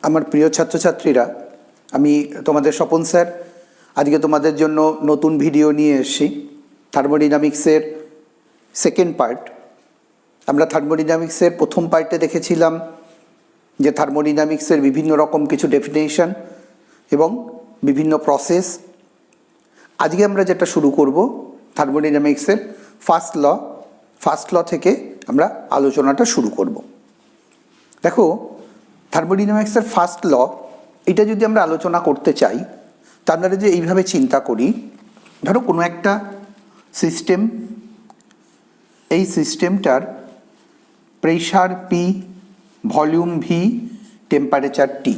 আমার প্রিয় ছাত্রছাত্রীরা, আমি তোমাদের স্বপন স্যার আজকে তোমাদের জন্য নতুন ভিডিও নিয়ে এসেছি। থার্মোডিনামিক্সের সেকেন্ড পার্ট। আমরা থার্মোডিনামিক্সের প্রথম পার্টে দেখেছিলাম যে থার্মোডিনামিক্সের বিভিন্ন রকম কিছু ডেফিনেশন এবং বিভিন্ন প্রসেস। আজকে আমরা যেটা শুরু করব থার্মোডিনামিক্সের ফার্স্ট ল থেকে আমরা আলোচনাটা শুরু করব। দেখো, থার্মোডিনামিক্সের ফার্স্ট ল এটা যদি আমরা আলোচনা করতে চাই, তার মানে যে এইভাবে চিন্তা করি, ধরো কোনো একটা সিস্টেম, এই সিস্টেমটার pressure P, volume V, temperature T,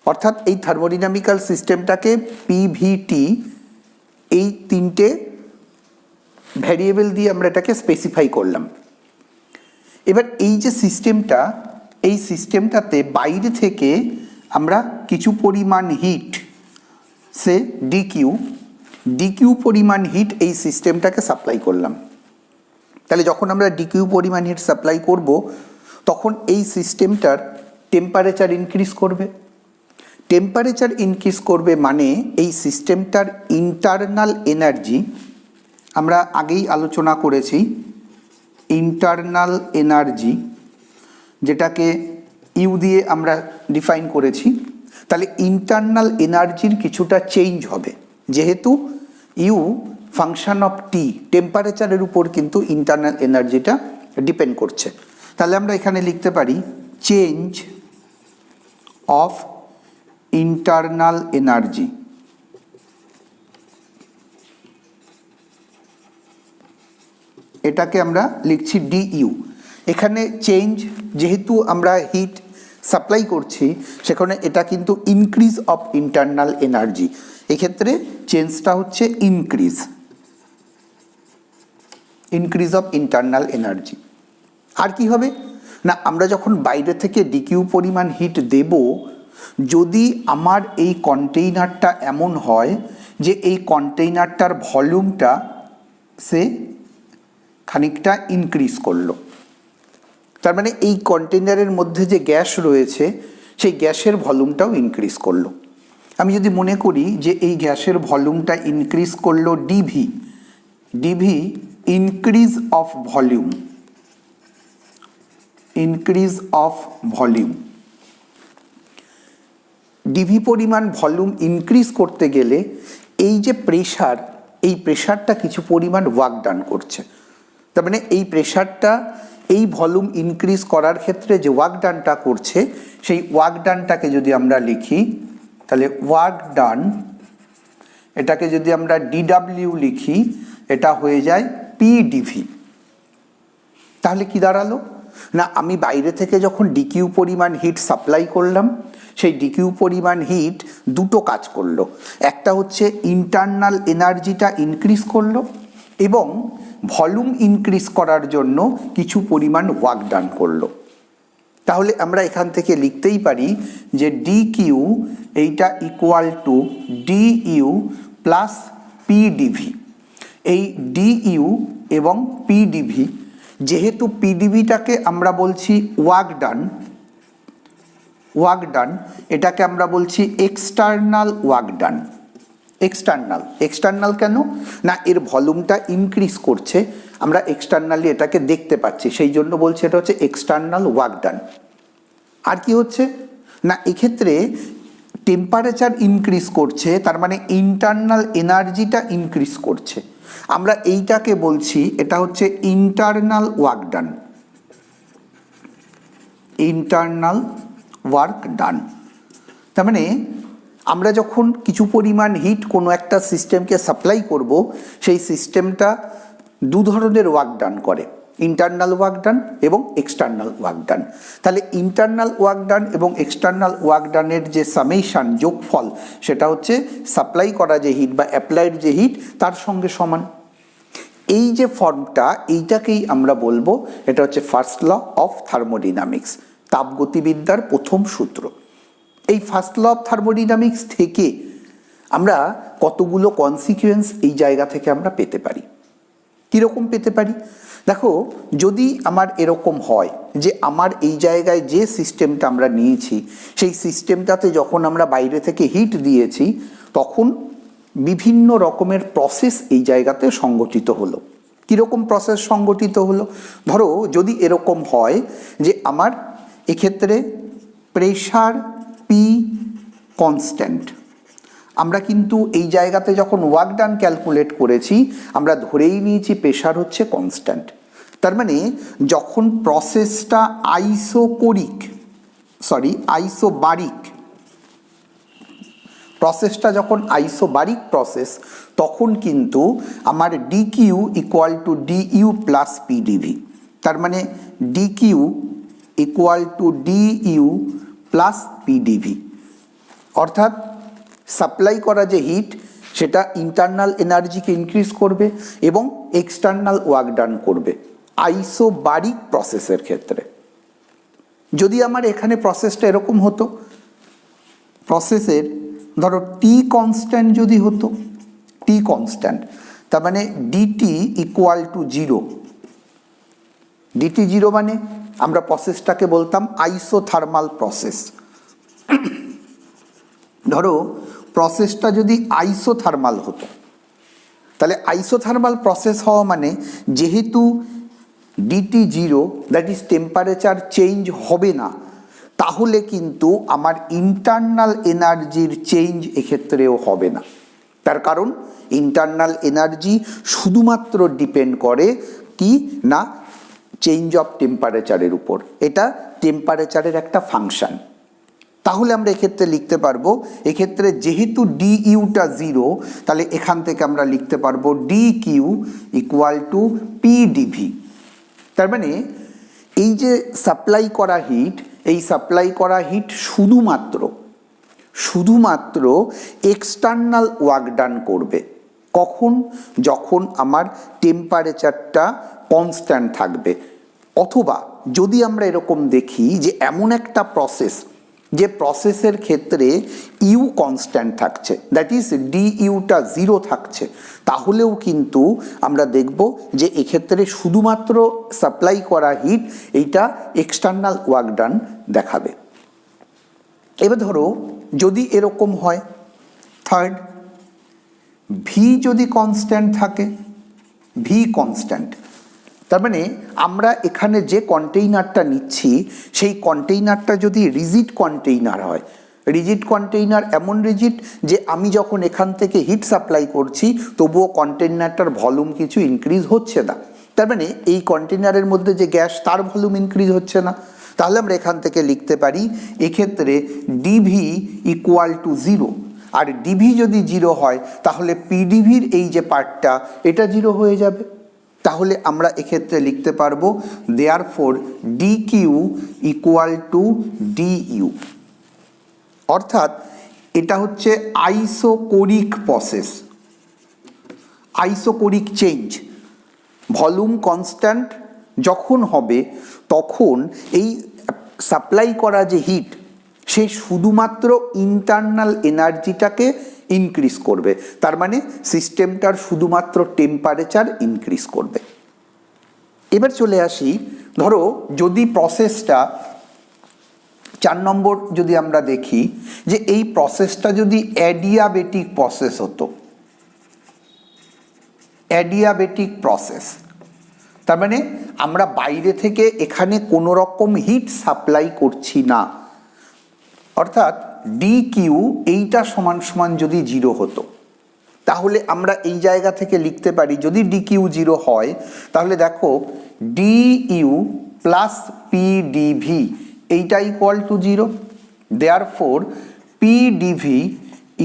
অর্থাৎ এই থার্মোডিনামিক্যাল সিস্টেমটাকে পি, ভি, টি এই তিনটে ভ্যারিয়েবল দিয়ে আমরা এটাকে স্পেসিফাই করলাম। এবার এই যে সিস্টেমটা, এই সিস্টেমটাতে বাইরে থেকে আমরা কিছু পরিমাণ হিট, সে ডিকিউ পরিমাণ হিট এই সিস্টেমটাকে সাপ্লাই করলাম। তাহলে যখন আমরা ডিকিউ পরিমাণ হিট সাপ্লাই করব, তখন এই সিস্টেমটার টেম্পারেচার ইনক্রিজ করবে। টেম্পারেচার ইনক্রিজ করবে মানে এই সিস্টেমটার ইন্টারনাল এনার্জি, আমরা আগেই আলোচনা করেছি ইন্টারনাল এনার্জি, যেটাকে ইউ দিয়ে আমরা ডিফাইন করেছি। তাহলে ইন্টারনাল এনার্জির কিছুটা চেঞ্জ হবে, যেহেতু ইউ ফাংশন অফ টি, টেম্পারেচারের উপর কিন্তু ইন্টারনাল এনার্জিটা ডিপেন্ড করছে। তাহলে আমরা এখানে লিখতে পারি চেঞ্জ অফ ইন্টারনাল এনার্জি। এটাকে আমরা লিখছি ডিইউ। এখানে চেঞ্জ, যেহেতু আমরা হিট সাপ্লাই করছি, সেখানে এটা কিন্তু ইনক্রিজ অফ ইন্টারনাল এনার্জি। এক্ষেত্রে চেঞ্জটা হচ্ছে ইনক্রিজ অফ ইন্টারনাল এনার্জি। আর কি হবে না, আমরা যখন বাইরে থেকে ডিকিউ পরিমাণ হিট দেব, যদি আমার এই কন্টেইনারটা এমন হয় যে এই কন্টেইনারটার ভলিউমটা সে খানিকটা ইনক্রিজ করলো, তার মানে এই কন্টেইনারের মধ্যে যে গ্যাস রয়েছে সেই গ্যাসের ভলিউমটাও ইনক্রিজ করলো। আমি যদি মনে করি যে এই গ্যাসের ভলিউমটা ইনক্রিজ করলো DV increase of volume, DV পরিমাণ ভলিউম ইনক্রিজ করতে গেলে এই যে প্রেশার, এই প্রেশারটা কিছু পরিমাণ ওয়ার্ক ডান করছে। তার মানে এই প্রেশারটা এই ভলিউম ইনক্রিজ করার ক্ষেত্রে যে ওয়ার্ক ডানটা করছে, সেই ওয়ার্ক ডানটাকে যদি আমরা লিখি, তাহলে ওয়ার্ক ডান, এটাকে যদি আমরা ডিডাব্লিউ লিখি, এটা হয়ে যায় পিডিভি। তাহলে কি দাঁড়ালো না, আমি বাইরে থেকে যখন ডিকিউ পরিমাণ হিট সাপ্লাই করলাম, সেই ডিকিউ পরিমাণ হিট দুটো কাজ করলো। একটা হচ্ছে ইন্টারনাল এনার্জিটা ইনক্রিজ করলো এবং ভলিউম ইনক্রিজ করার জন্য কিছু পরিমাণ ওয়ার্ক ডান করলো। তাহলে আমরা এখান থেকে লিখতেই পারি যে ডিকিউ এইটা equal to DU plus PDV. এই ডিইউ এবং পিডিভি, যেহেতু পিডিভিটাকে আমরা বলছি ওয়ার্ক ডান, এটাকে আমরা বলছি এক্সটার্নাল ওয়ার্ক ডান। এক্সটার্নাল কেন না, এর ভলিউমটা ইনক্রিজ করছে, আমরা এক্সটার্নালি এটাকে দেখতে পাচ্ছি, সেই জন্য বলছি এটা হচ্ছে এক্সটার্নাল ওয়ার্ক ডান। আর কি হচ্ছে না, এক্ষেত্রে টেম্পারেচার ইনক্রিজ করছে, তার মানে ইন্টারনাল এনার্জিটা ইনক্রিজ করছে। আমরা এইটাকে বলছি এটা হচ্ছে ইন্টারনাল ওয়ার্ক ডান। তার মানে আমরা যখন কিছু পরিমাণ হিট কোনো একটা সিস্টেমকে সাপ্লাই করব, সেই সিস্টেমটা দু ধরনের ওয়ার্ক ডান করে, ইন্টারনাল ওয়ার্ক ডান এবং এক্সটার্নাল ওয়ার্ক ডান। তাহলে ইন্টারনাল ওয়ার্ক ডান এবং এক্সটার্নাল ওয়ার্ক ডানের যে সামেশন, যোগফল, সেটা হচ্ছে সাপ্লাই করা যে হিট বা অ্যাপ্লাইড যে হিট তার সঙ্গে সমান। এই যে ফর্মটা, এইটাকেই আমরা বলবো এটা হচ্ছে ফার্স্ট ল অফ থার্মোডিনামিক্স, তাপগতিবিদ্যার প্রথম সূত্র। এই ফার্স্ট ল অফ থার্মোডিনামিক্স থেকে আমরা কতগুলো কনসিকুয়েন্স এই জায়গা থেকে আমরা পেতে পারি। কীরকম পেতে পারি দেখো, যদি আমার এরকম হয় যে আমার এই জায়গায় যে সিস্টেমটা আমরা নিয়েছি সেই সিস্টেমটাতে যখন আমরা বাইরে থেকে হিট দিয়েছি তখন বিভিন্ন রকমের প্রসেস এই জায়গাতে সংগঠিত হলো। কীরকম প্রসেস সংগঠিত হলো? ধরো যদি এরকম হয় যে আমার এক্ষেত্রে প্রেশার পি কনস্ট্যান্ট, আমরা কিন্তু এই জায়গাতে যখন ওয়ার্ক ডান ক্যালকুলেট করেছি আমরা ধরেই নিয়েছি প্রেশার হচ্ছে কনস্ট্যান্ট। তার মানে যখন প্রসেসটা আইসোবারিক প্রসেসটা যখন আইসোবারিক প্রসেস তখন কিন্তু আমার DQ equal to DU plus PDV. তার মানে DQ equal to DU plus PDV, অর্থাৎ সাপ্লাই করা যে হিট সেটা ইন্টারনাল এনার্জিকে ইনক্রিজ করবে এবং এক্সটার্নাল ওয়ার্ক ডান করবে আইসোবারিক প্রসেসের ক্ষেত্রে। যদি আমার এখানে প্রসেসটা এরকম হতো, প্রসেসের ধরো টি কনস্ট্যান্ট যদি হতো, টি কনস্ট্যান্ট, তার মানে DT equal to zero. DT zero মানে আমরা প্রসেসটাকে বলতাম আইসোথার্মাল প্রসেস। ধরো প্রসেসটা যদি আইসোথার্মাল হতো, তাহলে আইসোথার্মাল প্রসেস হওয়া মানে যেহেতু DT zero, that is temperature change হবে না, তাহলে কিন্তু আমার ইন্টারনাল এনার্জির চেঞ্জ এক্ষেত্রেও হবে না। তার কারণ ইন্টারনাল এনার্জি শুধুমাত্র ডিপেন্ড করে কি না চেঞ্জ অফ টেম্পারেচারের উপর, এটা টেম্পারেচারের একটা ফাংশন। তাহলে আমরা এক্ষেত্রে লিখতে পারবো, এক্ষেত্রে যেহেতু ডি ইউটা জিরো, তাহলে এখান থেকে আমরা লিখতে পারবো D Q equal to PDV. তার মানে এই যে সাপ্লাই করা হিট, এই সাপ্লাই করা হিট শুধুমাত্র এক্সটার্নাল ওয়ার্ক ডান করবে। কখন? যখন আমার টেম্পারেচারটা কনস্ট্যান্ট থাকবে, অথবা যদি আমরা এরকম দেখি যে এমন একটা প্রসেস যে প্রসেসের ক্ষেত্রে ইউ কনস্ট্যান্ট থাকছে, দ্যাট ইজ ডি ইউটা জিরো থাকছে, তাহলেও কিন্তু আমরা দেখব যে এক্ষেত্রে শুধুমাত্র সাপ্লাই করা হিট এইটা এক্সটার্নাল ওয়ার্ক ডান দেখাবে। এবার ধরো যদি এরকম হয়, থার্ড, ভি যদি কনস্ট্যান্ট থাকে, ভি কনস্ট্যান্ট, তার মানে আমরা এখানে যে কন্টেইনারটা নিচ্ছি সেই কন্টেইনারটা যদি রিজিড কন্টেইনার হয়, রিজিড কন্টেইনার এমন রিজিড যে আমি যখন এখান থেকে হিট সাপ্লাই করছি তবুও কন্টেইনারটার ভলিউম কিছু ইনক্রিজ হচ্ছে না, তার মানে এই কন্টেইনারের মধ্যে যে গ্যাস তার ভলিউম ইনক্রিজ হচ্ছে না, তাহলে আমরা এখান থেকে লিখতে পারি এক্ষেত্রে ডিভি ইকুয়াল টু জিরো। আর ডিভি যদি জিরো হয় তাহলে পিডিভির এই যে পার্টটা এটা জিরো হয়ে যাবে। তাহলে আমরা এক্ষেত্রে লিখতে পারবো therefore D Q equal to DU, অর্থাৎ এটা হচ্ছে isochoric process, isochoric change. Volume constant যখন হবে তখন এই সাপ্লাই করা যে হিট সে শুধুমাত্র ইন্টারনাল এনার্জিটাকে ইনক্রিজ করবে, তার মানে সিস্টেমটার শুধুমাত্র টেম্পারেচার ইনক্রিজ করবে। এবার চলে আসি, ধরো যদি প্রসেসটা 4 নম্বর যদি আমরা দেখি যে এই প্রসেসটা যদি অ্যাডিয়াবেটিক প্রসেস হতো, অ্যাডিয়াবেটিক প্রসেস, তার মানে আমরা বাইরে থেকে এখানে কোনো রকম হিট সাপ্লাই করছি না, অর্থাৎ ডি কিউ এইটা সমান সমান যদি জিরো হতো, তাহলে আমরা এই জায়গা থেকে লিখতে পারি যদি ডি কিউ জিরো হয় তাহলে দেখো ডি ইউ প্লাস পিডিভি এইটা equal to zero, therefore PDV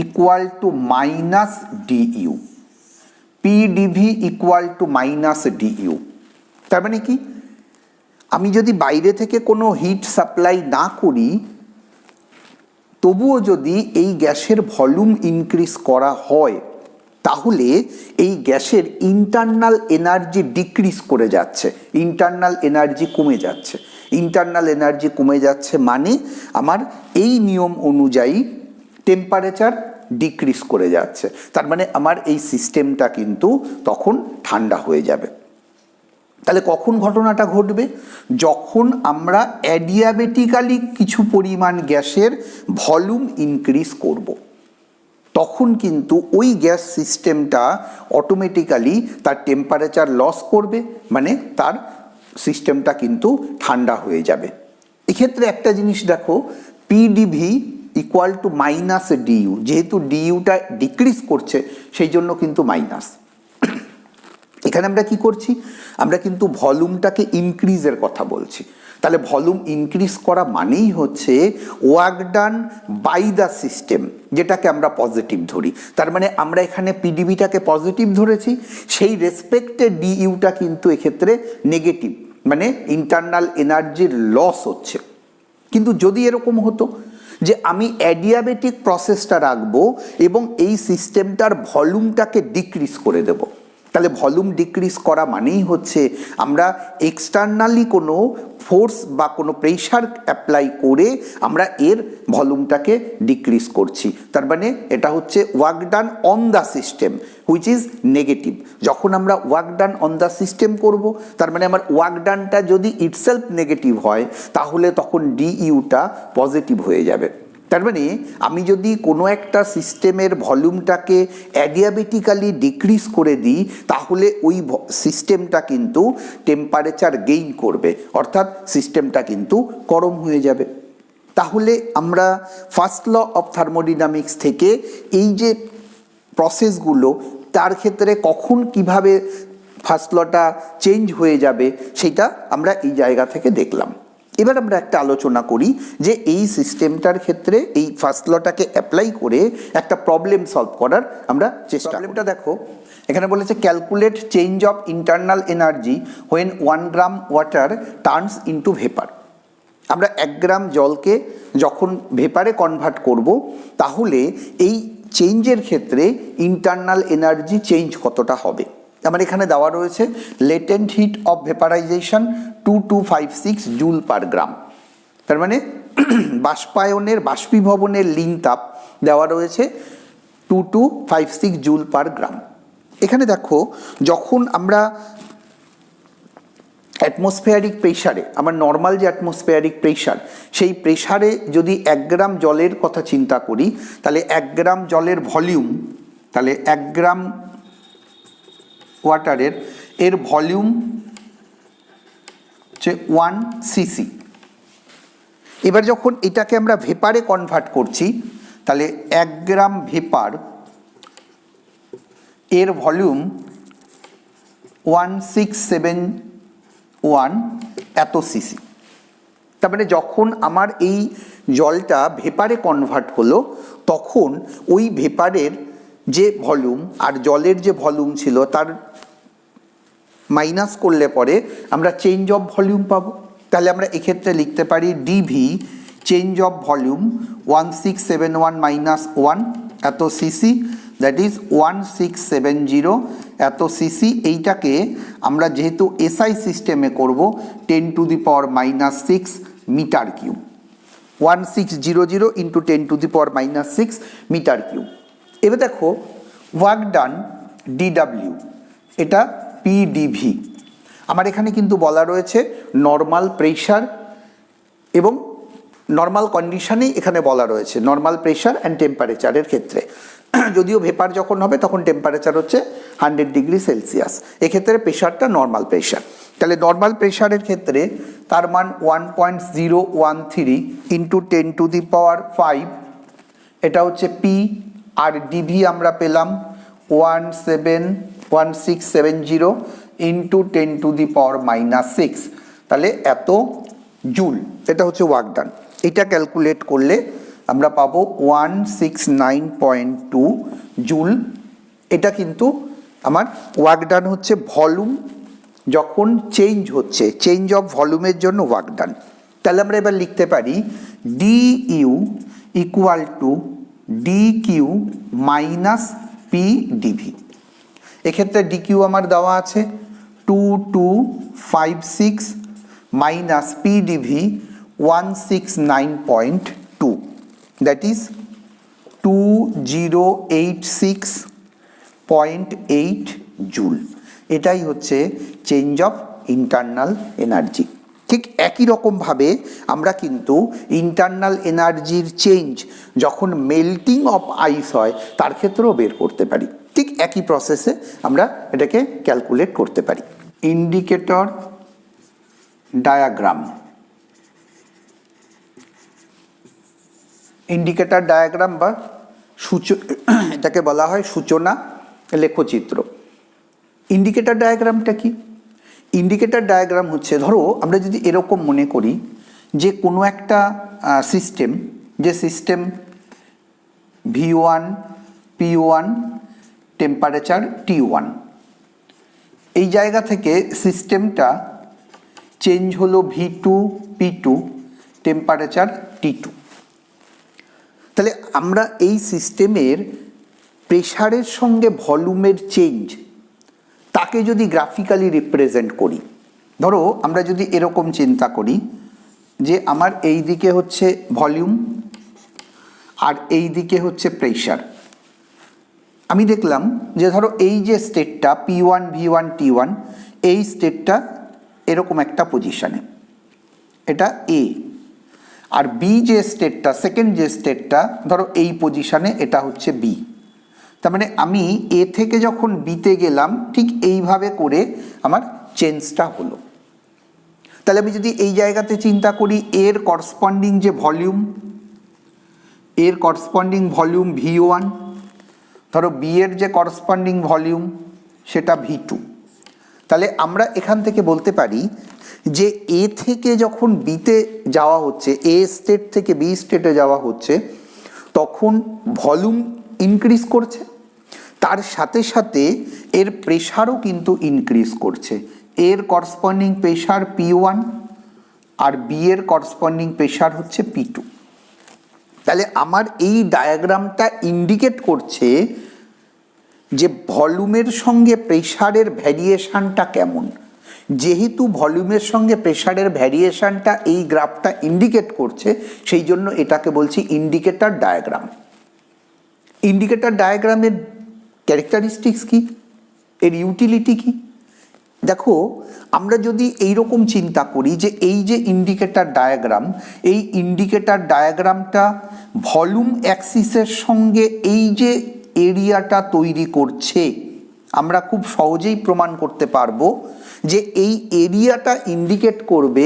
equal to minus DU, PDV equal to minus DU. তার মানে কি, আমি যদি বাইরে থেকে কোনো হিট সাপ্লাই না করি তবুও যদি এই গ্যাসের ভলিউম ইনক্রিজ করা হয় তাহলে এই গ্যাসের ইন্টারনাল এনার্জি ডিক্রিজ করে যাচ্ছে, ইন্টারনাল এনার্জি কমে যাচ্ছে, ইন্টারনাল এনার্জি কমে যাচ্ছে মানে আমার এই নিয়ম অনুযায়ী টেম্পারেচার ডিক্রিজ করে যাচ্ছে, তার মানে আমার এই সিস্টেমটা কিন্তু তখন ঠান্ডা হয়ে যাবে। তাহলে কখন ঘটনাটা ঘটবে? যখন আমরা অ্যাডিয়াবেটিক্যালি কিছু পরিমাণ গ্যাসের ভলিউম ইনক্রিজ করব, তখন কিন্তু ওই গ্যাস সিস্টেমটা অটোমেটিক্যালি তার টেম্পারেচার লস করবে, মানে তার সিস্টেমটা কিন্তু ঠান্ডা হয়ে যাবে। এক্ষেত্রে একটা জিনিস দেখো, PDV equal to minus DU, যেহেতু ডিইউটা ডিক্রিজ করছে সেই জন্য কিন্তু মাইনাস। এখানে আমরা কি করছি? আমরা কিন্তু ভলিউমটাকে ইনক্রিজের কথা বলছি। তাহলে ভলিউম ইনক্রিজ করা মানেই হচ্ছে work done by the system, যেটাকে আমরা পজিটিভ ধরি। তার মানে আমরা এখানে পিডিবিটাকে পজিটিভ ধরেছি, সেই রেসপেক্টে ডিইউটা কিন্তু এক্ষেত্রে নেগেটিভ, মানে ইন্টারনাল এনার্জির লস হচ্ছে। কিন্তু যদি এরকম হতো যে আমি অ্যাডিয়াবেটিক প্রসেসটা রাখবো এবং এই সিস্টেমটার ভলিউমটাকে ডিক্রিজ করে দেব, তাহলে ভলিউম ডিক্রিজ করা মানেই হচ্ছে আমরা এক্সটার্নালি কোনো ফোর্স বা কোনো প্রেশার অ্যাপ্লাই করে আমরা এর ভলিউমটাকে ডিক্রিজ করছি। তার মানে এটা হচ্ছে work done on the system which is negative. যখন আমরা work done on the system করব, তার মানে আমার ওয়ার্ক ডানটা যদি ইটসেলফ নেগেটিভ হয়, তাহলে তখন ডিইউটা পজিটিভ হয়ে যাবে। তার মানে আমি যদি কোনো একটা সিস্টেমের ভলিউমটাকে অ্যাডিয়াবেটিক্যালি ডিক্রিজ করে দিই, তাহলে ওই সিস্টেমটা কিন্তু টেম্পারেচার গেইন করবে, অর্থাৎ সিস্টেমটা কিন্তু গরম হয়ে যাবে। তাহলে আমরা ফার্স্ট ল অফ থার্মোডিনামিক্স থেকে এই যে প্রসেসগুলো, তার ক্ষেত্রে কখন কিভাবে ফার্স্ট লটা চেঞ্জ হয়ে যাবে সেটা আমরা এই জায়গা থেকে দেখলাম। এবার আমরা একটা আলোচনা করি যে এই সিস্টেমটার ক্ষেত্রে এই ফার্স্ট লটাকে অ্যাপ্লাই করে একটা প্রবলেম সলভ করার আমরা চেষ্টা। প্রবলেমটা দেখো, এখানে বলেছে calculate change of internal energy when 1 gram water turns into vapour. আমরা 1 গ্রাম জলকে যখন ভেপারে কনভার্ট করব, তাহলে এই চেঞ্জের ক্ষেত্রে ইন্টারনাল এনার্জি চেঞ্জ কতটা হবে। আমার এখানে দেওয়া রয়েছে latent heat of vaporization 2256 joule per gram. তার মানে বাষ্পীভবনের লিন তাপ দেওয়া রয়েছে 2256 জুল পার গ্রাম। এখানে দেখো, যখন আমরা অ্যাটমসফিয়ারিক প্রেশারে, আমার নর্মাল যে অ্যাটমসফিয়ারিক প্রেশার, সেই প্রেশারে যদি 1 গ্রাম জলের কথা চিন্তা করি, তাহলে 1 গ্রাম জলের ভলিউম, তাহলে 1 গ্রাম ওয়াটারের এর ভলিউম হচ্ছে 1 সিসি। এবার যখন এটাকে আমরা ভেপারে কনভার্ট করছি, তাহলে 1 গ্রাম ভেপার এর ভলিউম 1671 এত সিসি। তার মানে যখন আমার এই জলটা ভেপারে কনভার্ট হলো, তখন ওই ভেপারের যে ভলিউম আর জলের যে ভলিউম ছিল তার মাইনাস করলে পরে আমরা চেঞ্জ অফ ভলিউম পাবো। তাহলে আমরা এক্ষেত্রে লিখতে পারি DV change of volume 1671 minus 1 এত সিসি, দ্যাট ইজ 1670 এত সিসি। এইটাকে আমরা যেহেতু এসআই সিস্টেমে করব, 10⁻⁻6 metre cube, 1600 into 10⁻⁻6 metre cube. এবার দেখো ওয়ার্ক ডান ডিডাব্লিউ, এটা পিডিভি। আমার এখানে কিন্তু বলা রয়েছে নর্মাল প্রেশার এবং নর্মাল কন্ডিশনেই এখানে বলা রয়েছে নর্মাল প্রেশার অ্যান্ড টেম্পারেচারের ক্ষেত্রে। যদিও ভেপার যখন হবে তখন টেম্পারেচার হচ্ছে 100 ডিগ্রি সেলসিয়াস, এক্ষেত্রে প্রেশারটা নর্মাল প্রেশার। তাহলে নর্মাল প্রেশারের ক্ষেত্রে তার মান 1.013 ইন্টু 10⁵, এটা হচ্ছে পি, আর ডিভি আমরা পেলাম 1670 ইন্টু 10⁻⁻6, তাহলে এত জুল। এটা হচ্ছে ওয়ার্ক ডান। এটা ক্যালকুলেট করলে আমরা পাবো 169.2 জুল। এটা কিন্তু আমার ওয়ার্ক ডান হচ্ছে ভলিউম যখন চেঞ্জ হচ্ছে, চেঞ্জ অফ ভলিউমের জন্য ওয়ার্ক ডান। তাহলে আমরা এবার লিখতে পারি DU equal to DQ minus P DV. এক্ষেত্রে ডিকিউ আমার দেওয়া আছে 2256 minus P DV 169.2, that is 2086.8 joule. এটাই হচ্ছে চেঞ্জ অফ ইন্টারনাল এনার্জি। ঠিক একই রকমভাবে আমরা কিন্তু ইন্টারনাল এনার্জির চেঞ্জ যখন মেল্টিং অফ আইস হয় তার ক্ষেত্রেও বের করতে পারি। ঠিক একই প্রসেসে আমরা এটাকে ক্যালকুলেট করতে পারি। ইন্ডিকেটর ডায়াগ্রাম, ইন্ডিকেটর ডায়াগ্রাম বা এটাকে বলা হয় সূচনা লেখচিত্র। ইন্ডিকেটর ডায়াগ্রামটা কি? ইন্ডিকেটর ডায়াগ্রাম হচ্ছে, ধরো আমরা যদি এরকম মনে করি যে কোনো একটা সিস্টেম, যে system V1 P1 temperature T1, এই জায়গা থেকে সিস্টেমটা চেঞ্জ হলো V2 P2 টেম্পারেচার T2। তাহলে আমরা এই সিস্টেমের প্রেশারের সঙ্গে ভলিউমের চেঞ্জ তাকে যদি গ্রাফিক্যালি রিপ্রেজেন্ট করি, ধরো আমরা যদি এরকম চিন্তা করি যে আমার এই দিকে হচ্ছে ভলিউম আর এই দিকে হচ্ছে প্রেশার। আমি দেখলাম যে ধরো এই যে স্টেটটা P1 V1 T1, এই স্টেটটা এরকম একটা পজিশানে, এটা A, আর বি যে স্টেটটা, সেকেন্ড যে স্টেটটা ধরো এই পজিশানে, এটা হচ্ছে বি। তার মানে আমি এ থেকে যখন বিতে গেলাম ঠিক এইভাবে করে আমার চেঞ্জটা হলো। তাহলে আমি যদি এই জায়গাতে চিন্তা করি এর করসপন্ডিং যে ভলিউম, এর করসপন্ডিং ভলিউম V1, ধরো বি এর যে করসপন্ডিং ভলিউম সেটা V2, তাহলে আমরা এখান থেকে বলতে পারি যে এ থেকে যখন বিতে যাওয়া হচ্ছে, এ স্টেট থেকে বি স্টেটে যাওয়া হচ্ছে, তখন ভলিউম ইনক্রিজ করছে, তার সাথে সাথে এর প্রেশারও কিন্তু ইনক্রিজ করছে। এর করসপন্ডিং প্রেশার P1 আর বি এর করসপন্ডিং প্রেশার হচ্ছে P2। তাহলে আমার এই ডায়াগ্রামটা ইন্ডিকেট করছে যে ভলিউমের সঙ্গে প্রেশারের ভ্যারিয়েশনটা কেমন। যেহেতু ভলিউমের সঙ্গে প্রেশারের ভ্যারিয়েশনটা এই গ্রাফটা ইন্ডিকেট করছে, সেই জন্য এটাকে বলছি ইন্ডিকেটর ডায়াগ্রাম। ইন্ডিকেটর ডায়াগ্রামের ক্যারেক্টারিস্টিক্স কি, এর ইউটিলিটি কি? দেখো, আমরা যদি এইরকম চিন্তা করি যে এই যে ইন্ডিকেটর ডায়াগ্রাম, এই ইন্ডিকেটর ডায়াগ্রামটা ভলিউম অ্যাক্সিসের সঙ্গে এই যে এরিয়াটা তৈরি করছে, আমরা খুব সহজেই প্রমাণ করতে পারবো যে এই এরিয়াটা ইন্ডিকেট করবে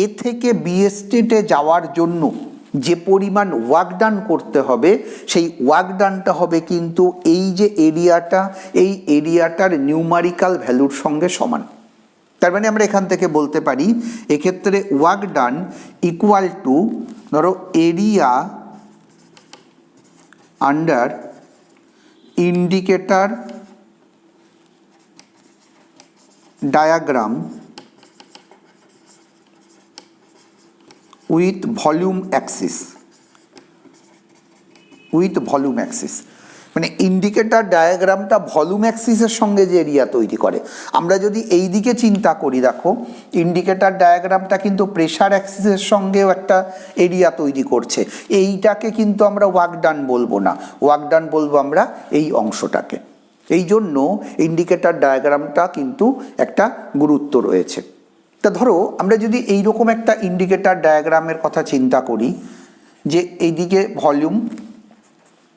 এ থেকে বি স্টেটে যাওয়ার জন্য যে পরিমাণ ওয়ার্ক ডান করতে হবে, সেই ওয়ার্ক ডানটা হবে কিন্তু এই যে এরিয়াটা, এই এরিয়াটার নিউমারিক্যাল ভ্যালুর সঙ্গে সমান। তার মানে আমরা এখান থেকে বলতে পারি এক্ষেত্রে ওয়ার্ক ডান ইকুয়াল টু, ধরো area under indicator diagram with volume Axis, with volume Axis. মানে ইন্ডিকেটর ডায়াগ্রামটা ভলিউম অ্যাক্সিসের সঙ্গে যে এরিয়া তৈরি করে। আমরা যদি এই দিকে চিন্তা করি, দেখো ইন্ডিকেটর ডায়াগ্রামটা কিন্তু প্রেশার অ্যাক্সিসের সঙ্গেও একটা এরিয়া তৈরি করছে। এইটাকে কিন্তু আমরা ওয়ার্ক ডান বলবো না, ওয়ার্ক ডান বলবো আমরা এই অংশটাকে। এই জন্য ইন্ডিকেটর ডায়াগ্রামটা কিন্তু একটা গুরুত্ব রয়েছে। তা ধরো আমরা যদি এইরকম একটা ইন্ডিকেটর ডায়াগ্রামের কথা চিন্তা করি যে এইদিকে ভলিউম,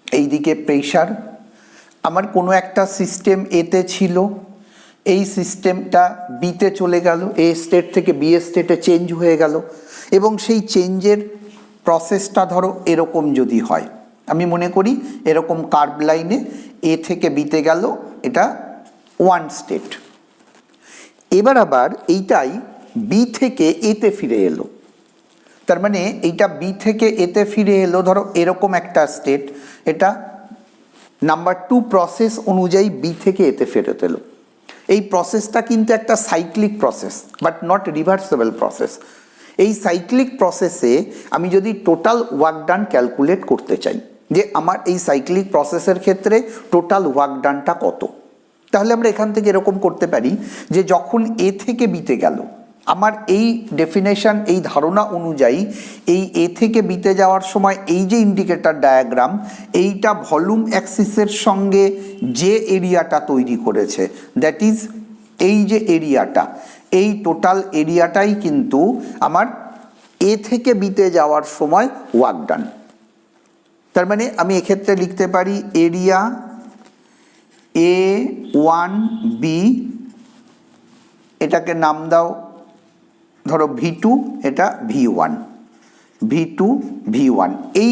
এইদিকে প্রেশার, আমার কোনো একটা সিস্টেম এতে ছিল, এই সিস্টেমটা বিতে চলে গেল, এ স্টেট থেকে বি স্টেটে চেঞ্জ হয়ে গেল, এবং সেই চেঞ্জের প্রসেসটা ধরো এরকম যদি হয়, আমি মনে করি এরকম কার্ভ লাইনে এ থেকে বিতে গেল, এটা ওয়ান স্টেট। এবার আবার এইটাই বি থেকে এতে ফিরে এলো, তার মানে এইটা বি থেকে এতে ফিরে এলো, ধরো এরকম একটা স্টেট, এটা নাম্বার 2 প্রসেস অনুযায়ী বি থেকে এতে ফেরত এলো। এই প্রসেসটা কিন্তু একটা cyclic process, but not reversible process. এই সাইক্লিক প্রসেসে আমি যদি টোটাল ওয়ার্ক ডান ক্যালকুলেট করতে চাই যে আমার এই সাইক্লিক প্রসেসের ক্ষেত্রে টোটাল ওয়ার্ক ডানটা কত, তাহলে আমরা এখান থেকে এরকম করতে পারি যে যখন এ থেকে বিতে গেল, আমার এই ডেফিনেশন, এই ধারণা অনুযায়ী এই এ থেকে বিতে যাওয়ার সময় এই যে ইন্ডিকেটর ডায়াগ্রাম, এইটা ভলিউম অ্যাক্সিসের সঙ্গে যে এরিয়াটা তৈরি করেছে, দ্যাট ইজ এই যে এরিয়াটা, এই টোটাল এরিয়াটাই কিন্তু আমার এ থেকে বিতে যাওয়ার সময় ওয়ার্ক ডান। তার মানে আমি এক্ষেত্রে লিখতে পারি এরিয়া A1B, এটাকে নাম দাও ধরো V2, এটা V1, V2 V1। এই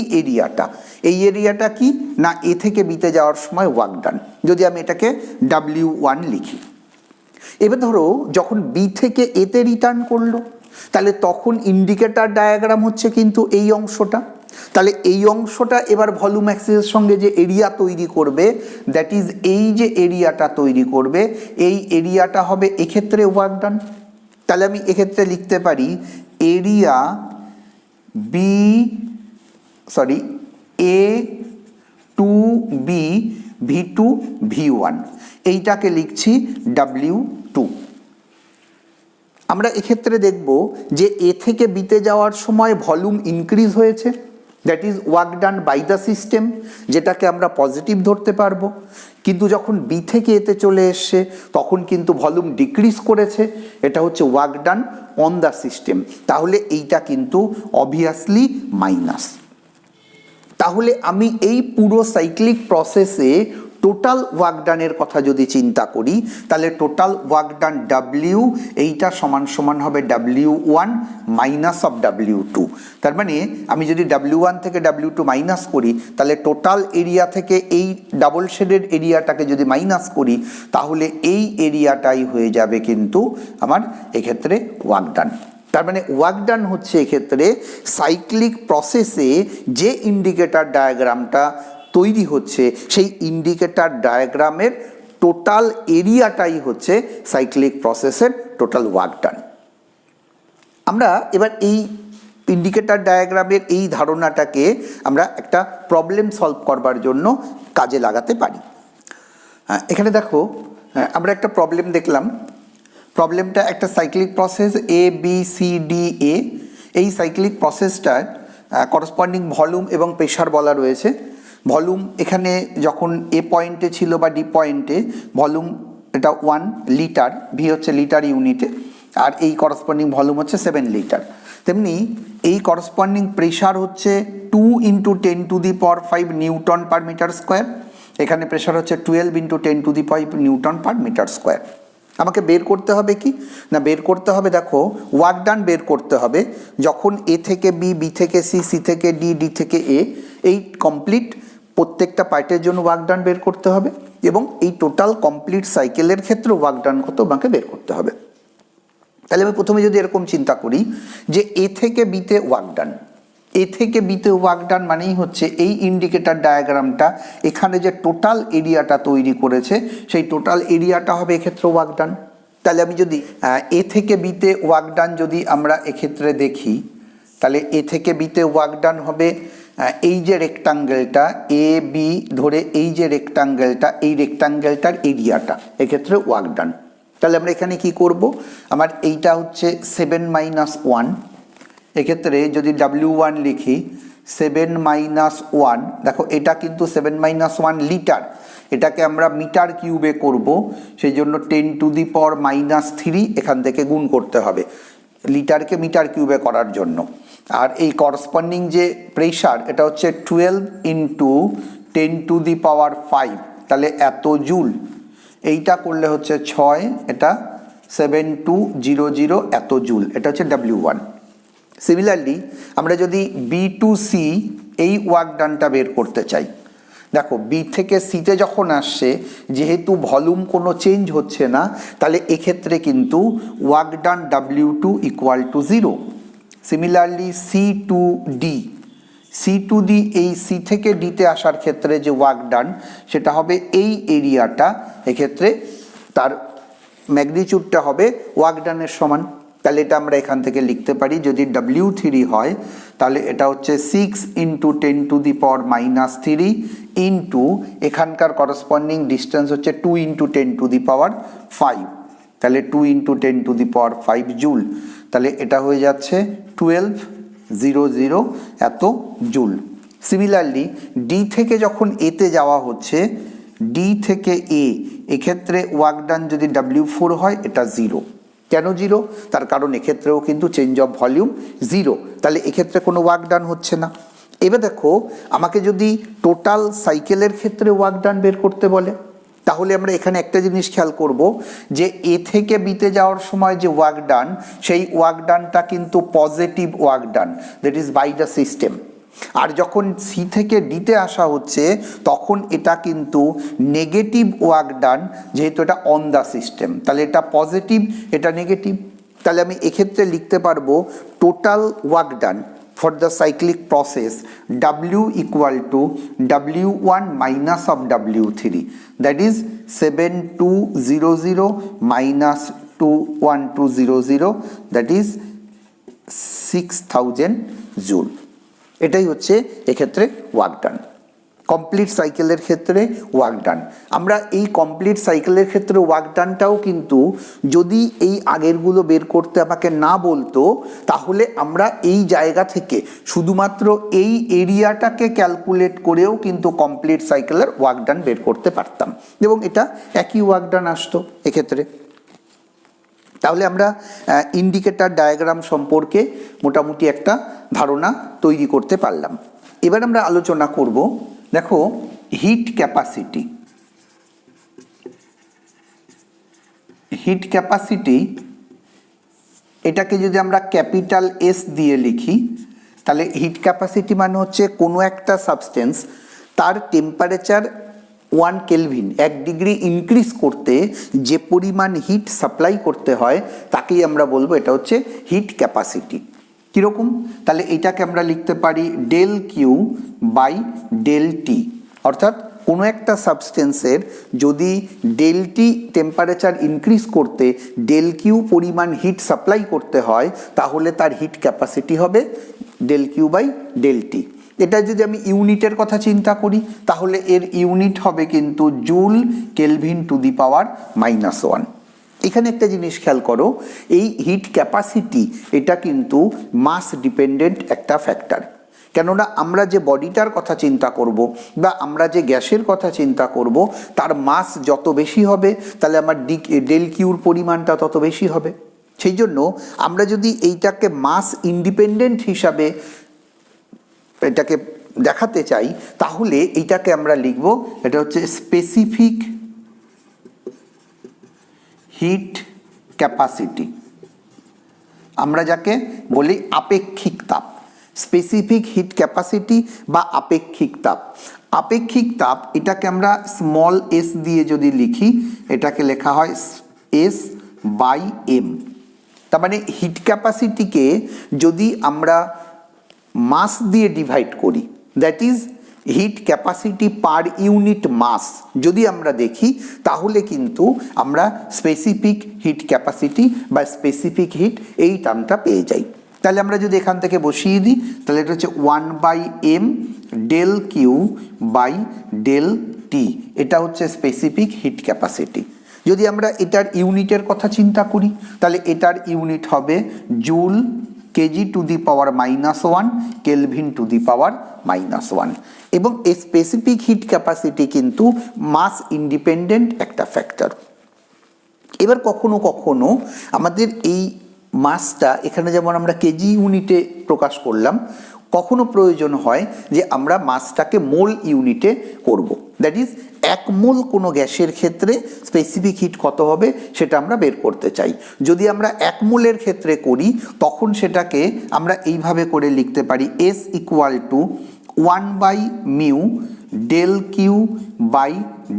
এরিয়াটা কি না এ থেকে বিতে যাওয়ার সময় ওয়ার্ক ডান। যদি আমি এটাকে W1 লিখি, এবার ধরো যখন বি থেকে এতে রিটার্ন করলো, তাহলে তখন ইন্ডিকেটর ডায়াগ্রাম হচ্ছে কিন্তু এই অংশটা। তাহলে এই অংশটা এবার ভলিউম অ্যাক্সিসের সঙ্গে যে এরিয়া তৈরি করবে, দ্যাট ইজ এই যে এরিয়াটা তৈরি করবে, এই এরিয়াটা হবে এক্ষেত্রে ওয়ার্ক ডান। তাহলে আমি এক্ষেত্রে লিখতে পারি এরিয়া A2B V2 V1, এইটাকে লিখছি W2। আমরা এক্ষেত্রে দেখব যে এ থেকে বিতে যাওয়ার সময় ভলিউম ইনক্রিজ হয়েছে, that is work done by the system, যেটাকে আমরা পজিটিভ ধরতে পারবো। কিন্তু যখন বি থেকে এতে চলে এসছে তখন কিন্তু ভলিউম ডিক্রিজ করেছে, এটা হচ্ছে work done on the system. তাহলে এইটা কিন্তু অবভিয়াসলি মাইনাস। তাহলে আমি এই পুরো সাইক্লিক প্রসেসে টোটাল ওয়ার্ক ডানের কথা যদি চিন্তা করি, তাহলে টোটাল ওয়ার্ক ডান W, এইটা সমান সমান হবে W1 মাইনাস অফ W2। তার মানে আমি যদি W1 থেকে W2 মাইনাস করি, তাহলে টোটাল এরিয়া থেকে এই ডাবল শেডেড এরিয়াটাকে যদি মাইনাস করি, তাহলে এই এরিয়াটাই হয়ে যাবে কিন্তু আমার এক্ষেত্রে ওয়ার্ক ডান। তার মানে ওয়ার্ক ডান হচ্ছে এক্ষেত্রে সাইক্লিক প্রসেসে যে ইন্ডিকেটর ডায়াগ্রামটা তৈরি হচ্ছে, সেই ইন্ডিকেটর ডায়াগ্রামের টোটাল এরিয়াটাই হচ্ছে সাইক্লিক প্রসেসের টোটাল ওয়ার্ক ডান। আমরা এবার এই ইন্ডিকেটর ডায়াগ্রামের এই ধারণাটাকে আমরা একটা প্রবলেম সলভ করবার জন্য কাজে লাগাতে পারি। এখানে দেখো আমরা একটা প্রবলেম দেখলাম। প্রবলেমটা একটা সাইক্লিক প্রসেস ABCDA, এই সাইক্লিক প্রসেসটার করসপন্ডিং ভলিউম এবং প্রেশার বলা রয়েছে। ভলিউম এখানে যখন এ পয়েন্টে ছিল বা ডি পয়েন্টে, ভলিউম এটা 1 লিটার, ভি হচ্ছে লিটার ইউনিটে, আর এই করসপন্ডিং ভলিউম হচ্ছে 7 লিটার। তেমনি এই করসপন্ডিং প্রেশার হচ্ছে 2 × 10⁵ নিউটন পার মিটার স্কোয়ার। এখানে প্রেশার হচ্ছে 12 × 10⁵ নিউটন পার মিটার স্কোয়ার। আমাকে বের করতে হবে কি না, বের করতে হবে দেখো ওয়ার্ক ডান বের করতে হবে যখন এ থেকে বি, বি থেকে সি, সি থেকে ডি, ডি থেকে এ, এই কমপ্লিট প্রত্যেকটা পার্টের জন্য ওয়ার্ক ডান বের করতে হবে, এবং এই টোটাল কমপ্লিট সাইকেলের ক্ষেত্রে ওয়ার্ক ডান কত আমাকে বের করতে হবে। তাহলে আমি প্রথমে যদি এরকম চিন্তা করি যে এ থেকে বিতে ওয়ার্ক ডান, এ থেকে বিতে ওয়ার্ক ডান মানেই হচ্ছে এই ইন্ডিকেটর ডায়াগ্রামটা এখানে যে টোটাল এরিয়াটা তৈরি করেছে, সেই টোটাল এরিয়াটা হবে এক্ষেত্রে ওয়ার্ক ডান। তাহলে আমি যদি এ থেকে বিতে ওয়ার্ক ডান যদি আমরা এক্ষেত্রে দেখি, তাহলে এ থেকে বিতে ওয়ার্ক ডান হবে এই যে রেক্টাঙ্গেলটা এ বি ধরে, এই যে রেক্টাঙ্গেলটা, এই রেক্টাঙ্গেলটার এরিয়াটা এক্ষেত্রে ওয়ার্ক ডান। তাহলে আমরা এখানে কি করব, আমার এইটা হচ্ছে 7 - 1, এক্ষেত্রে যদি W1 লিখি 7 - 1, দেখো এটা কিন্তু 7 - 1 লিটার, এটাকে আমরা মিটার কিউবে করব, সেই জন্য 10⁻³ এখান থেকে গুণ করতে হবে লিটারকে মিটার কিউবে করার জন্য। আর এই করসপন্ডিং যে প্রেশার এটা হচ্ছে 12 × 10⁵, তাহলে এত জুল, এইটা করলে হচ্ছে 6, এটা 7200 এত জুল, এটা হচ্ছে W1। সিমিলারলি আমরা যদি B2C এই ওয়ার্ক ডানটা বের করতে চাই, দেখো বি থেকে সিতে যখন আসছে, যেহেতু ভলিউম কোনো চেঞ্জ হচ্ছে না, তাহলে এক্ষেত্রে কিন্তু work done W2 = 0। Similarly C2D এই সি থেকে ডিতে আসার ক্ষেত্রে যে ওয়ার্ক ডান, সেটা হবে এই এরিয়াটা, এক্ষেত্রে তার ম্যাগনিটিউডটা হবে ওয়ার্ক ডানের সমান। তাহলে এটা আমরা এখান থেকে লিখতে পারি, যদি W3 হয় তাহলে এটা হচ্ছে 6 × 10⁻³ ইন্টু এখানকার করসপন্ডিং ডিস্টেন্স হচ্ছে 2 × 10⁵, তাহলে 2 × 10⁵ জুল, তাহলে এটা হয়ে যাচ্ছে 1200 এত জুল। সিমিলারলি ডি থেকে যখন এতে যাওয়া হচ্ছে, ডি থেকে এ, এক্ষেত্রে ওয়ার্ক ডান যদি W4 হয় এটা 0, কেন জিরো? তার কারণ এক্ষেত্রেও কিন্তু চেঞ্জ অফ ভলিউম জিরো, তাহলে এক্ষেত্রে কোনো ওয়ার্ক ডান হচ্ছে না। এবার দেখো, আমাকে যদি টোটাল সাইকেলের ক্ষেত্রে ওয়ার্ক ডান বের করতে বলে, তাহলে আমরা এখানে একটা জিনিস খেয়াল করব যে এ থেকে বিতে যাওয়ার সময় যে ওয়ার্ক ডান, সেই ওয়ার্ক ডানটা কিন্তু positive work done, that is by the system. আর যখন সি থেকে ডিতে আসা হচ্ছে তখন এটা কিন্তু নেগেটিভ ওয়ার্ক ডান, যেহেতু এটা অন দ্য সিস্টেম, তাহলে এটা পজিটিভ, এটা নেগেটিভ। তাহলে আমি এক্ষেত্রে লিখতে পারবো total work done for the cyclic process W equal to W1 minus of W3, that is 7200 minus 21200, that is 6000 joule. এটাই হচ্ছে এক্ষেত্রে ওয়ার্ক ডান কমপ্লিট সাইকেলের ক্ষেত্রে ওয়ার্ক ডান। আমরা এই কমপ্লিট সাইকেলের ক্ষেত্রে ওয়ার্ক ডানটাও কিন্তু যদি এই আগেরগুলো বের করতে আমাকে না বলতো, তাহলে আমরা এই জায়গা থেকে শুধুমাত্র এই এরিয়াটাকে ক্যালকুলেট করেও কিন্তু কমপ্লিট সাইকেলের ওয়ার্ক ডান বের করতে পারতাম, এবং এটা একই ওয়ার্ক ডান আসতো এক্ষেত্রে। তাহলে আমরা ইন্ডিকেটর ডায়াগ্রাম সম্পর্কে মোটামুটি একটা ধারণা তৈরি করতে পারলাম। এবার আমরা আলোচনা করব, দেখো হিট ক্যাপাসিটি। হিট ক্যাপাসিটি এটাকে যদি আমরা ক্যাপিটাল এস দিয়ে লিখি, তাহলে হিট ক্যাপাসিটি মানে হচ্ছে কোনো একটা সাবস্টেন্স তার টেম্পারেচার 1 কেলভিন 1 ডিগ্রি ইনক্রিজ করতে যে পরিমাণ হিট সাপ্লাই করতে হয় তাকেই আমরা বলবো এটা হচ্ছে হিট ক্যাপাসিটি। কীরকম? তাহলে এটাকে আমরা লিখতে পারি del Q by del T, অর্থাৎ কোনো একটা সাবস্টেন্সের যদি ডেল টি টেম্পারেচার ইনক্রিজ করতে ডেল কিউ পরিমাণ হিট সাপ্লাই করতে হয়, তাহলে তার হিট ক্যাপাসিটি হবে del Q by del T. এটা যদি আমি ইউনিটের কথা চিন্তা করি, তাহলে এর ইউনিট হবে কিন্তু joule kelvin to the power -1। এখানে একটা জিনিস খেয়াল করো, এই হিট ক্যাপাসিটি এটা কিন্তু মাস ডিপেন্ডেন্ট একটা ফ্যাক্টর। কেননা আমরা যে বডিটার কথা চিন্তা করব বা আমরা যে গ্যাসের কথা চিন্তা করব, তার মাস যত বেশি হবে তাহলে আমার ডেল কিউর পরিমাণটা তত বেশি হবে। সেই জন্য আমরা যদি এইটাকে মাস ইন্ডিপেন্ডেন্ট হিসাবে এটাকে দেখাতে চাই, তাহলে এইটাকে আমরা লিখব, এটা হচ্ছে স্পেসিফিক হিট ক্যাপাসিটি, আমরা যাকে বলি আপেক্ষিক তাপ। স্পেসিফিক হিট ক্যাপাসিটি বা আপেক্ষিক তাপ। আপেক্ষিক তাপ এটাকে আমরা স্মল এস দিয়ে যদি লিখি, এটাকে লেখা হয় এস বাই এম। তার মানে হিট ক্যাপাসিটিকে যদি আমরা মাস দিয়ে ডিভাইড করি, that is heat capacity per unit mass যদি আমরা দেখি, তাহলে কিন্তু আমরা স্পেসিফিক হিট ক্যাপাসিটি বা স্পেসিফিক হিট এই টার্মটা পেয়ে যাই। তাহলে আমরা যদি এখান থেকে বসিয়ে দিই, তাহলে এটা হচ্ছে 1/m del Q by del T, এটা হচ্ছে স্পেসিফিক হিট ক্যাপাসিটি। যদি আমরা এটার ইউনিটের কথা চিন্তা করি, তাহলে এটার ইউনিট হবে joule kg to the power -1 kelvin to the power -1। এবং এই স্পেসিফিক হিট ক্যাপাসিটি কিন্তু মাস ইন্ডিপেন্ডেন্ট একটা ফ্যাক্টর। এবার কখনো কখনো আমাদের এই মাসটা এখানে যেমন আমরা কেজি ইউনিটে প্রকাশ করলাম, কখনো প্রয়োজন হয় যে আমরা মাসটাকে মোল ইউনিটে করব, দ্যাট ইজ 1 মোল কোনো গ্যাসের ক্ষেত্রে স্পেসিফিক হিট কত হবে সেটা আমরা বের করতে চাই। যদি আমরা 1 মোলের ক্ষেত্রে করি, তখন সেটাকে আমরা এইভাবে করে লিখতে পারি S equal to 1/μ del Q by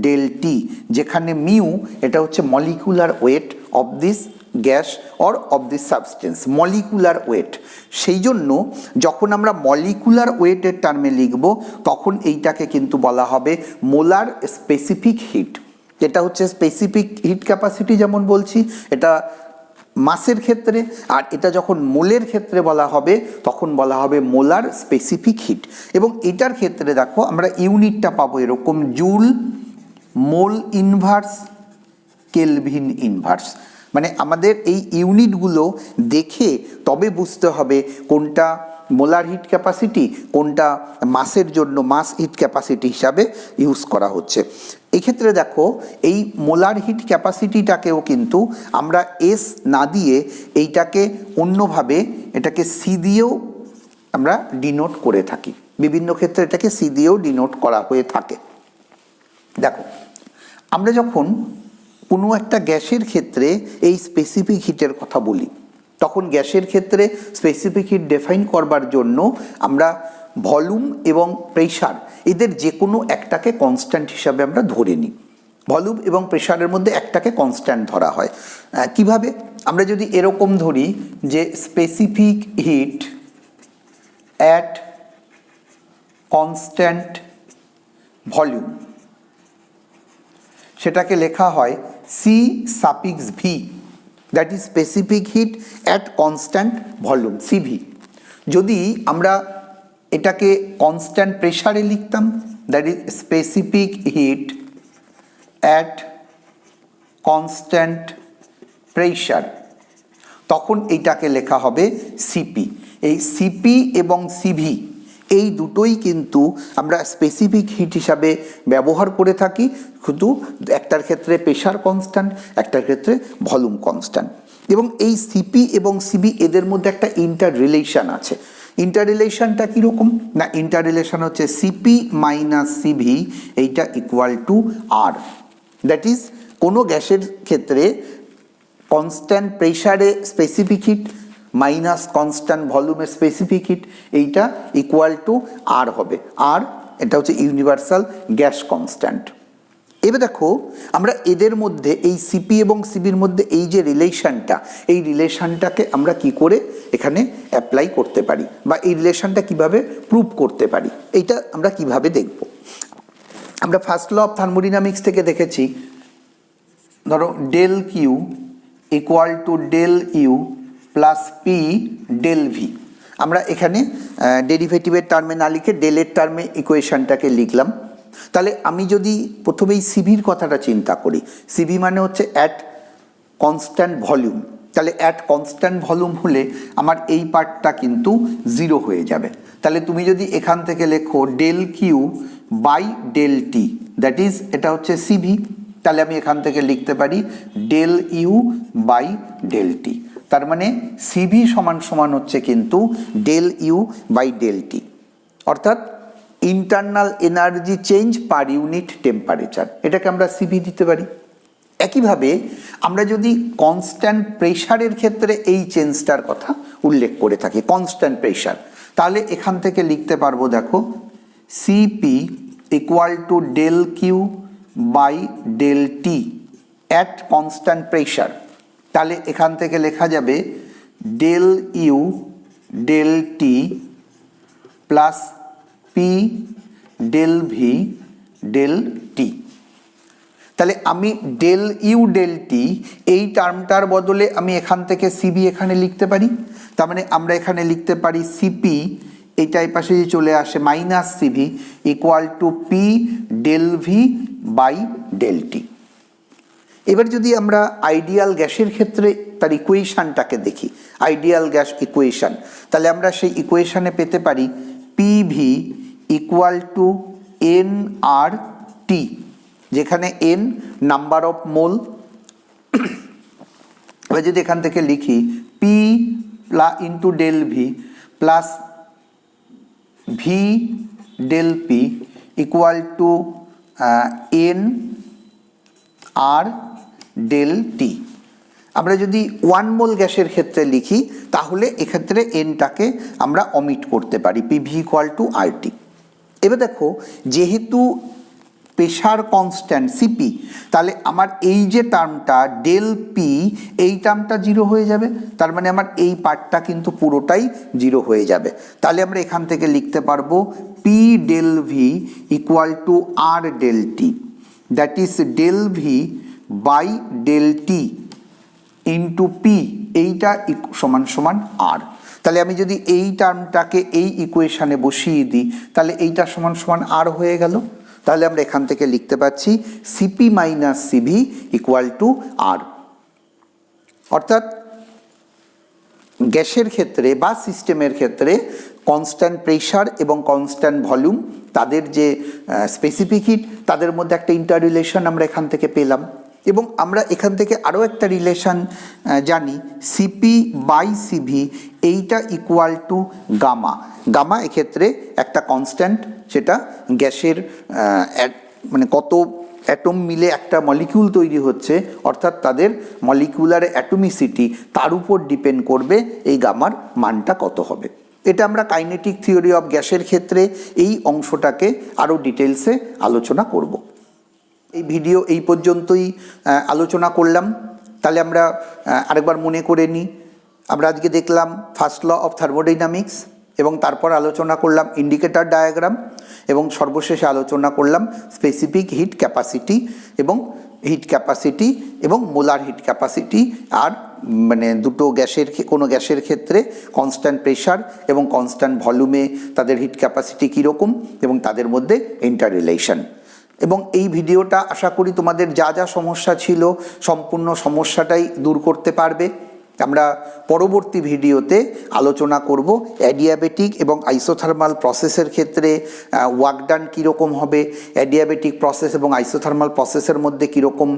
del T, যেখানে মিউ এটা হচ্ছে molecular weight of this gas or of this substance, molecular weight. সেই জন্য যখন আমরা মলিকুলার ওয়েটের টার্মে লিখব, তখন এইটাকে কিন্তু বলা হবে মোলার স্পেসিফিক হিট। এটা হচ্ছে স্পেসিফিক হিট ক্যাপাসিটি, যেমন বলছি এটা মাসের ক্ষেত্রে, আর এটা যখন মোলের ক্ষেত্রে বলা হবে তখন বলা হবে মোলার স্পেসিফিক হিট। এবং এটার ক্ষেত্রে দেখো আমরা ইউনিটটা পাবো এরকম, joule mole inverse kelvin inverse. মানে আমাদের এই ইউনিটগুলো দেখে তবে বুঝতে হবে কোনটা মোলার হিট ক্যাপাসিটি, কোনটা মাসের জন্য মাস হিট ক্যাপাসিটি হিসাবে ইউজ করা হচ্ছে। এক্ষেত্রে দেখো এই মোলার হিট ক্যাপাসিটিটাকেও কিন্তু আমরা এস না দিয়ে এইটাকে অন্যভাবে এটাকে সি দিয়েও আমরা ডিনোট করে থাকি, বিভিন্ন ক্ষেত্রে এটাকে সি দিয়েও ডিনোট করা হয়ে থাকে। দেখো আমরা যখন কোনো একটা গ্যাসের ক্ষেত্রে এই স্পেসিফিক হিটের কথা বলি, তখন গ্যাসের ক্ষেত্রে স্পেসিফিক হিট ডিফাইন করবার জন্য আমরা ভলিউম এবং প্রেশার এদের যে কোনো একটাকে কনস্ট্যান্ট হিসাবে আমরা ধরে নিই। ভলিউম এবং প্রেশারের মধ্যে একটাকে কনস্ট্যান্ট ধরা হয়। কিভাবে? আমরা যদি এরকম ধরি যে specific heat at constant volume, সেটাকে লেখা হয় C suffix V, that is specific heat at constant volume, CV. যদি আমরা এটাকে কনস্ট্যান্ট প্রেশারে লিখতাম, that is specific heat at constant pressure, তখন এইটাকে লেখা হবে সিপি। এই সিপি এবং সিভি এই দুটোই কিন্তু আমরা স্পেসিফিক হিট হিসাবে ব্যবহার করে থাকি, শুধু একটার ক্ষেত্রে প্রেশার কনস্ট্যান্ট, একটার ক্ষেত্রে ভলিউম কনস্ট্যান্ট। এবং এই সিপি এবং সিবি এদের মধ্যে একটা ইন্টার রিলেশন আছে। ইন্টার রিলেশনটা কীরকম না, ইন্টার রিলেশন হচ্ছে সিপি মাইনাস সিভি এইটা equal to R. That is কোনো গ্যাসের ক্ষেত্রে কনস্ট্যান্ট প্রেশারে স্পেসিফিক হিট মাইনাস কনস্ট্যান্ট ভলিউমের স্পেসিফিক হিট, এইটা ইকুয়াল টু আর হবে। আর এটা হচ্ছে ইউনিভার্সাল গ্যাস কনস্ট্যান্ট। এবার দেখো আমরা এদের মধ্যে এই সিপি এবং সিবির মধ্যে এই যে রিলেশনটা, এই রিলেশনটাকে আমরা কি করে এখানে অ্যাপ্লাই করতে পারি বা এই রিলেশনটা কিভাবে প্রুভ করতে পারি, এইটা আমরা কিভাবে দেখব। আমরা ফার্স্ট ল অফ থার্মোডাইনামিক্স থেকে দেখেছি, ধরো del Q equal to del U plus P del V. আমরা এখানে ডেরিভেটিভের টার্মে না লিখে ডেলের টার্মে ইকুয়েশনটাকে লিখলাম। তাহলে আমি যদি প্রথমেই সিভির কথাটা চিন্তা করি, সিভি মানে হচ্ছে অ্যাট কনস্ট্যান্ট ভলিউম, তাহলে অ্যাট কনস্ট্যান্ট ভলিউম হলে আমার এই পার্টটা কিন্তু জিরো হয়ে যাবে। তাহলে তুমি যদি এখান থেকে লেখো del Q by del T, that is এটা হচ্ছে সিভি, তাহলে আমি এখান থেকে লিখতে পারি del U by del T. তার মানে সিভি সমান সমান হচ্ছে কিন্তু del U by del T, অর্থাৎ internal energy change per unit temperature, এটাকে আমরা সিভি দিতে পারি। একইভাবে আমরা যদি কনস্ট্যান্ট প্রেশারের ক্ষেত্রে এই চেঞ্জটার কথা উল্লেখ করে থাকি, কনস্ট্যান্ট প্রেশার, তাহলে এখান থেকে লিখতে পারবো দেখো CP equal to del Q by del T at constant pressure. তাহলে এখান থেকে লেখা যাবে del U del T plus P del V del T. তাহলে আমি ডেল ইউ ডেল টি এই টার্মটার বদলে আমি এখান থেকে সিবি এখানে লিখতে পারি। তার মানে আমরা এখানে লিখতে পারি সিপি, এইটা এই পাশে যে চলে আসে minus CV equal to P del V by del T. এবার যদি আমরা আইডিয়াল গ্যাসের ক্ষেত্রে তার ইকুয়েশানটাকে দেখি, আইডিয়াল গ্যাস ইকুয়েশান, তাহলে আমরা সেই ইকুয়েশানে পেতে পারি পিভি ইকুয়াল টু এন আর টি, যেখানে এন নাম্বার অফ মোল। এবার যদি এখান থেকে লিখি P into del V plus V del P equal to N R del T. আমরা যদি 1 মোল গ্যাসের ক্ষেত্রে লিখি তাহলে এক্ষেত্রে এনটাকে আমরা অমিট করতে পারি, পিভি ইকুয়াল টু আর টি। এবার দেখো যেহেতু প্রেশার কনস্ট্যান্ট সিপি, তাহলে আমার এই যে টার্মটা ডেল পি এই টার্মটা জিরো হয়ে যাবে, তার মানে আমার এই পার্টটা কিন্তু পুরোটাই জিরো হয়ে যাবে। তাহলে আমরা এখান থেকে লিখতে পারবো P del V equal to R del T, that is del V by del T into P, এইটা সমান সমান আর। তাহলে আমি যদি এই টার্মটাকে এই ইকুয়েশানে বসিয়ে দিই তাহলে এইটা সমান সমান আর হয়ে গেল। তাহলে আমরা এখান থেকে লিখতে পাচ্ছি CP minus CV equal to R. অর্থাৎ গ্যাসের ক্ষেত্রে বা সিস্টেমের ক্ষেত্রে কনস্ট্যান্ট প্রেশার এবং কনস্ট্যান্ট ভলিউম, তাদের যে স্পেসিফিক হিট, তাদের মধ্যে একটা ইন্টার রিলেশন আমরা এখান থেকে পেলাম। এবং আমরা এখান থেকে আরও একটা রিলেশন জানি, সিপি বাই সিভি, এইটা ইকুয়াল টু গামা। গামা এক্ষেত্রে একটা কনস্ট্যান্ট, সেটা গ্যাসের মানে কত অ্যাটম মিলে একটা মলিকিউল তৈরি হচ্ছে, অর্থাৎ তাদের মলিকিউলার অ্যাটমিসিটি, তার উপর ডিপেন্ড করবে এই গামার মানটা কত হবে। এটা আমরা কাইনেটিক থিওরি অফ গ্যাসের ক্ষেত্রে এই অংশটাকে আরও ডিটেলসে আলোচনা করব। এই ভিডিও এই পর্যন্তই আলোচনা করলাম। তাহলে আমরা আরেকবার মনে করে নিই। আমরা আজকে দেখলাম ফার্স্ট ল অফ থার্মোডাইনামিক্স, এবং তারপর আলোচনা করলাম ইন্ডিকেটর ডায়াগ্রাম, এবং সর্বশেষে আলোচনা করলাম স্পেসিফিক হিট ক্যাপাসিটি এবং মোলার হিট ক্যাপাসিটি। আর মানে দুটো গ্যাসের, কোনো গ্যাসের ক্ষেত্রে কনস্ট্যান্ট প্রেশার এবং কনস্ট্যান্ট ভলিউমে তাদের হিট ক্যাপাসিটি কীরকম, এবং তাদের মধ্যে ইন্টার রিলেশন। এবং এই ভিডিওটা আশা করি তোমাদের যা যা সমস্যা ছিল সম্পূর্ণ সমস্যাটাই দূর করতে পারবে। আমরা পরবর্তী ভিডিওতে আলোচনা করব অ্যাডিয়াবেটিক এবং আইসোথার্মাল প্রসেসের ক্ষেত্রে ওয়ার্ক ডান কীরকম হবে, অ্যাডিয়াবেটিক প্রসেস এবং আইসোথার্মাল প্রসেসের মধ্যে কীরকম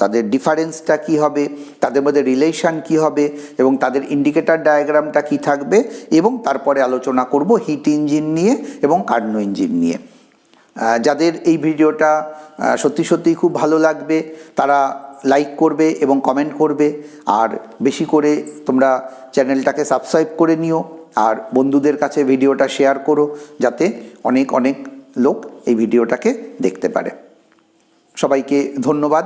তাদের ডিফারেন্সটা কী হবে, তাদের মধ্যে রিলেশন কী হবে, এবং তাদের ইন্ডিকেটর ডায়াগ্রামটা কী থাকবে। এবং তারপরে আলোচনা করব হিট ইঞ্জিন নিয়ে এবং কার্নো ইঞ্জিন নিয়ে। যাদের এই ভিডিওটা সত্যি সত্যিই খুব ভালো লাগবে, তারা লাইক করবে এবং কমেন্ট করবে। আর বেশি করে তোমরা চ্যানেলটাকে সাবস্ক্রাইব করে নিও, আর বন্ধুদের কাছে ভিডিওটা শেয়ার করো, যাতে অনেক অনেক লোক এই ভিডিওটাকে দেখতে পারে। সবাইকে ধন্যবাদ।